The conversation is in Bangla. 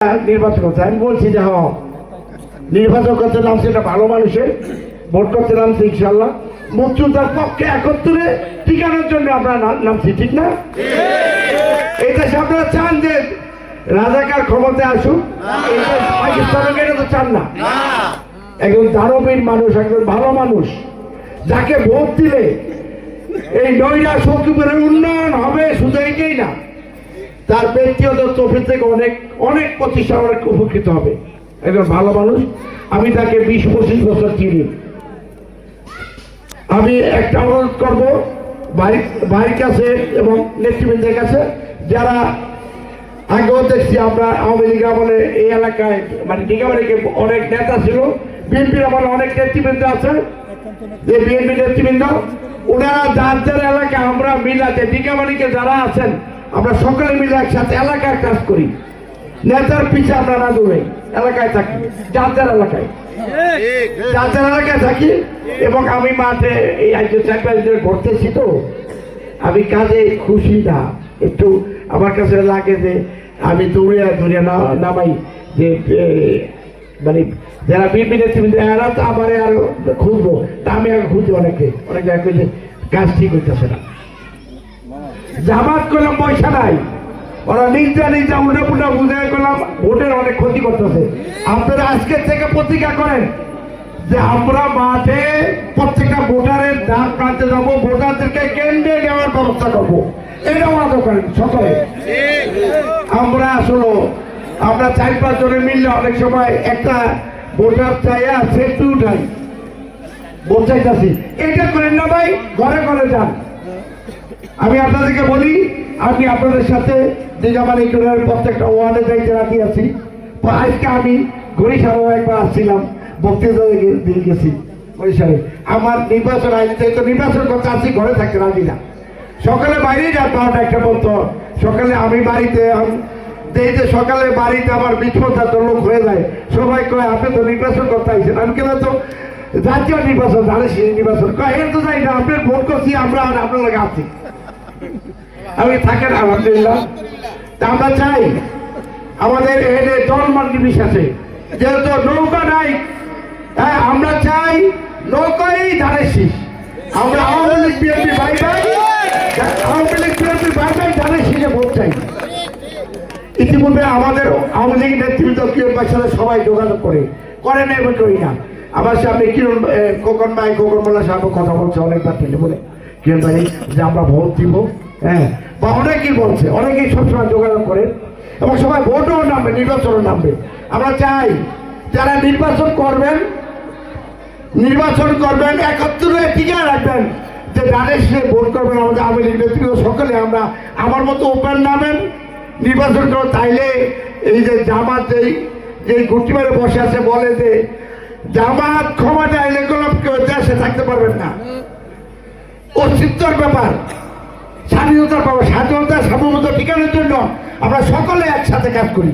নির্বাচন করছে। আমি বলছি যে হ্যাঁ নির্বাচন করতে নামছে, এটা ভালো মানুষের ভোট করতে নামছে, ইনশাল্লাহ মুক্তিযোদ্ধার পক্ষে একত্রে টিকানোর জন্য আমরা নামছি, ঠিক না? এই দেশে আপনারা চান যে রাজাকার ক্ষমতায় আসুক? পাকিস্তানের এটা তো চান না। একজন দানবীর মানুষ, একজন ভালো মানুষ, যাকে ভোট দিলে এই নৈরা সখীপুরের উন্নয়ন হবে, শুধু এইটাই না, তার ব্যক্তিগত তরফ থেকে অনেক অনেক প্রতিষ্ঠান অনেক উপকৃত হবে। একজন ভালো মানুষ, আমি তাকে 20-25 বছর চিনি। আমি একটা অনুরোধ করবো ভাইয়ের কাছে এবং নেতৃবৃন্দের কাছে, যারা আগেও দেখছি আমরা আওয়ামী লীগ আমলে এই এলাকায় মানে ডিগাবাড়িকে অনেক নেতা ছিল, বিএনপির আমলে অনেক নেতৃবৃন্দ আছে, যে বিএনপি নেতৃবৃন্দ ওনারা যার যার এলাকায় আমরা মিলাতে ডিগাবাড়িকে যারা আছেন আমরা সকলে মিলে একসাথে এলাকার কাজ করি, নেতার পিছে আমরা না দৌড়াই, এলাকায় থাকি, যার যার এলাকায় থাকি। এবং আমি মাঠে এই ঘুরতেছি, তো আমি কাজে খুশি না, একটু আমার কাছে লাগে যে আমি দৌড়ে নামাই, যে মানে যারা বিএনপি নেতৃবৃন্দ এরা তো আমার আরো খুঁজবো, তা আমি আগে খুঁজি অনেক জায়গায় যে কাজ ঠিক হইতেছে না। জামাত করলাম পয়সা নাই, ওরা নিজা উল্টা পুল্টা বুঝে করলাম, ভোটের অনেক ক্ষতি করতেছে। আপনারা আজকের থেকে প্রতিজ্ঞা করেন যে আমরা মাঠে প্রত্যেকটা ভোটারের ডাক প্রান্তে যাবো, ভোটারদেরকে কেন্দ্রে নেওয়ার ব্যবস্থা করবো, এটা ওরা করেন সকলে। আমরা আসলে আমরা 4-5 জনে মিললে অনেক সময় একটা ভোটার চাইয়া সেলফি উঠাই, ভোট চাইতেছি, এটা করেন না ভাই, ঘরে ঘরে যান। আমি আপনাদেরকে বলি, আমি আপনাদের সাথে দিঘাবাড়ি প্রত্যেকটা ওয়ার্ডে যাইতে রাজি আছি। আজকে আমি বরিশালে একবার আসছিলাম, বক্তৃতা দিয়ে গেছি বরিশালে। আমার নির্বাচন আইতে তো নির্বাচন করতে আসছি, ঘরে থাকতে রাজি না, সকালে বাইরেই যান 12টা বলতো, সকালে আমি বাড়িতে এই যে সকালে বাড়িতে আমার 20-50 লোক হয়ে যায়, সবাই কয় আপনি তো নির্বাচন করতে আসছেন। আমি কেন তো জাতীয় নির্বাচন, ধানের নির্বাচন কয় এর তো যাই না, আপনি ভোট করছি আমরা, আপনার লাগে আছি, আমি থাকেন আলহামদুলিল্লাহ। তা আমরা চাই আমাদের এনে দলমান নির্বিশেষে, যেহেতু নৌকা নাই, হ্যাঁ আমরা চাই নৌকাই ধানের শীষ। আমরা আওয়ামী লীগ বিএনপি ভাই ধানের শীষে ভোট চাই। ইতিমধ্যে আমাদের আওয়ামী লীগ নেতৃত্ব কিরণের সাথে সবাই যোগাযোগ করে না এবং করি না। আমার সামনে খোকন মোল্লা সাহেব কথা বলছে অনেকবার বলে কিরণ ভাই যে আমরা ভোট দিব, হ্যাঁ, বা অনেকেই বলছে, অনেকেই সবসময় যোগাযোগ করে এবং সবাই ভোটও নামবে, নির্বাচনও নামবে। আমরা চাই যারা নির্বাচন করবেন একত্রে টিকে রাখবেন, যে ধানের শীষে ভোট করবেন আমাদের আওয়ামী লীগ নেতৃত্ব সকলে। আমরা আমার মতো ওপেন নামেন নির্বাচন করো, তাইলে এই যে জামাত এই ঘুরটি মেরে বসে আছে বলে যে জামাত ক্ষমতা আইলে গোলাপ কেউ দেশে থাকতে পারবেন না, অস্তিত্বর ব্যাপার, স্বাধীনতার ব্যাপার, স্বাধীনতা সার্বভৌমত্ব টিকানোর জন্য আমরা সকলে একসাথে কাজ করি।